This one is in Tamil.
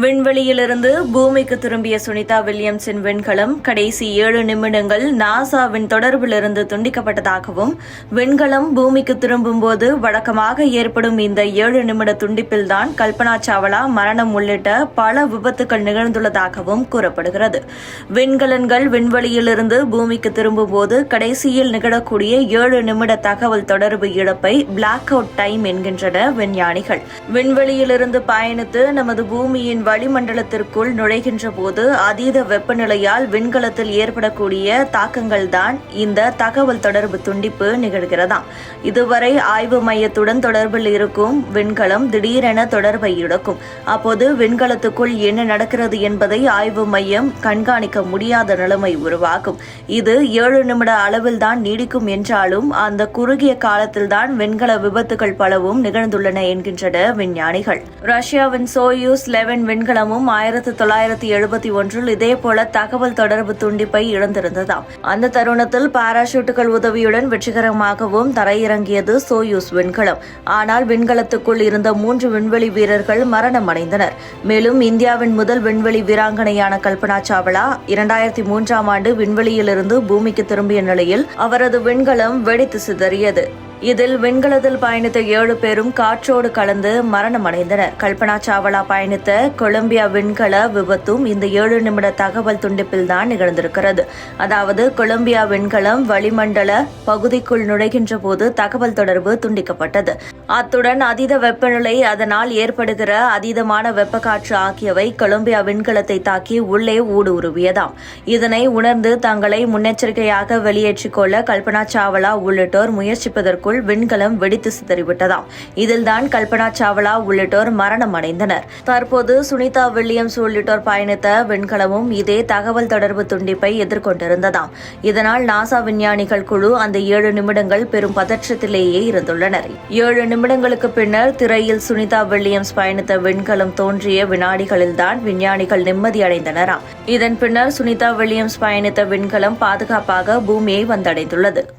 விண்வெளியிலிருந்து பூமிக்கு திரும்பிய சுனிதா வில்லியம்ஸின் விண்கலம் கடைசி 7 நிமிடங்கள் நாசாவின் தொடர்பிலிருந்து துண்டிக்கப்பட்டதாகவும், விண்கலம் பூமிக்கு திரும்பும்போது வழக்கமாக ஏற்படும் இந்த 7 நிமிட துண்டிப்பில்தான் கல்பனா சாவ்லா மரணம் உள்ளிட்ட பல விபத்துகள் நிகழ்ந்துள்ளதாகவும் கூறப்படுகிறது. விண்கலன்கள் விண்வெளியிலிருந்து பூமிக்கு திரும்பும்போது கடைசியில் நிகழக்கூடிய 7 நிமிட தகவல் தொடர்பு இழப்பை பிளாக் அவுட் டைம் என்கின்றனர் விஞ்ஞானிகள். விண்வெளியிலிருந்து பயணித்து நமது பூமியின் வளிமண்டலத்திற்குள் நுழைகின்ற போது அதீத வெப்பநிலையால் விண்கலத்தில் ஏற்படக்கூடிய தாக்கங்கள் தான் இந்த தகவல் தொடர்பு துண்டிப்பு நிகழ்கிறதாம். இதுவரை ஆய்வு மையத்துடன் தொடர்பில் இருக்கும் விண்கலம் திடீரென தொடர்பை இழக்கும். அப்போது விண்கலத்துக்குள் என்ன நடக்கிறது என்பதை ஆய்வு மையம் கண்காணிக்க முடியாத நிலைமை உருவாகும். இது 7 நிமிட அளவில் தான் நீடிக்கும் என்றாலும் அந்த குறுகிய காலத்தில்தான் விண்கல விபத்துகள் பலவும் நிகழ்ந்துள்ளன என்கின்றனர் விஞ்ஞானிகள். ரஷ்யாவின் சோயூஸ் 11 விண்கலமும் 1971 இதேபோல தகவல் தொடர்பு துண்டிப்பை இழந்திருந்ததாம். அந்த தருணத்தில் பாராசூட்டுகள் உதவியுடன் வெற்றிகரமாகவும் தரையிறங்கியது சோயூஸ் விண்கலம். ஆனால் விண்கலத்துக்குள் இருந்த 3 விண்வெளி வீரர்கள் மரணமடைந்தனர். மேலும் இந்தியாவின் முதல் விண்வெளி வீராங்கனையான கல்பனா சாவ்லா 2003ஆம் ஆண்டு விண்வெளியிலிருந்து பூமிக்கு திரும்பிய நிலையில் அவரது விண்கலம் வெடித்து சிதறியது. இதில் விண்கலத்தில் பயணித்த 7 பேரும் காற்றோடு கலந்து மரணமடைந்தனர். கல்பனா சாவ்லா பயணித்த கொலம்பியா விண்கல விபத்தும் இந்த 7 நிமிட தகவல் துண்டிப்பில்தான் நிகழ்ந்திருக்கிறது. அதாவது கொலம்பியா விண்கலம் வளிமண்டல பகுதிக்குள் நுழைகின்ற போது தகவல் தொடர்பு துண்டிக்கப்பட்டது. அத்துடன் அதீத வெப்பநிலை, அதனால் ஏற்படுகிற அதீதமான வெப்பக்காற்று ஆகியவை கொலம்பியா விண்கலத்தை தாக்கி உள்ளே ஊடுருவியதாம். இதனை உணர்ந்து தங்களை முன்னெச்சரிக்கையாக வெளியேற்றிக் கொள்ள கல்பனா சாவ்லா உள்ளிட்டோர் முயற்சிப்பதற்குள் விண்கலம் வெடித்து சிதறிவிட்டதாம். இதில்தான் கல்பனா சாவ்லா உள்ளிட்டோர் மரணம் அடைந்தனர். தற்போது சுனிதா வில்லியம்ஸ் உள்ளிட்டோர் பயணித்த விண்கலமும் இதே தகவல் தொடர்பு துண்டிப்பை எதிர்கொண்டிருந்ததாம். இதனால் நாசா விஞ்ஞானிகள் குழு அந்த 7 நிமிடங்கள் பெரும் பதற்றத்திலேயே இருந்துள்ளனர். 7 நிமிடங்களுக்கு பின்னர் திரையில் சுனிதா வில்லியம்ஸ் பயணித்த விண்கலம் தோன்றிய வினாடிகளில்தான் விஞ்ஞானிகள் நிம்மதியடைந்தனராம். இதன் பின்னர் சுனிதா வில்லியம்ஸ் பயணித்த விண்கலம் பாதுகாப்பாக பூமியை வந்தடைந்துள்ளது.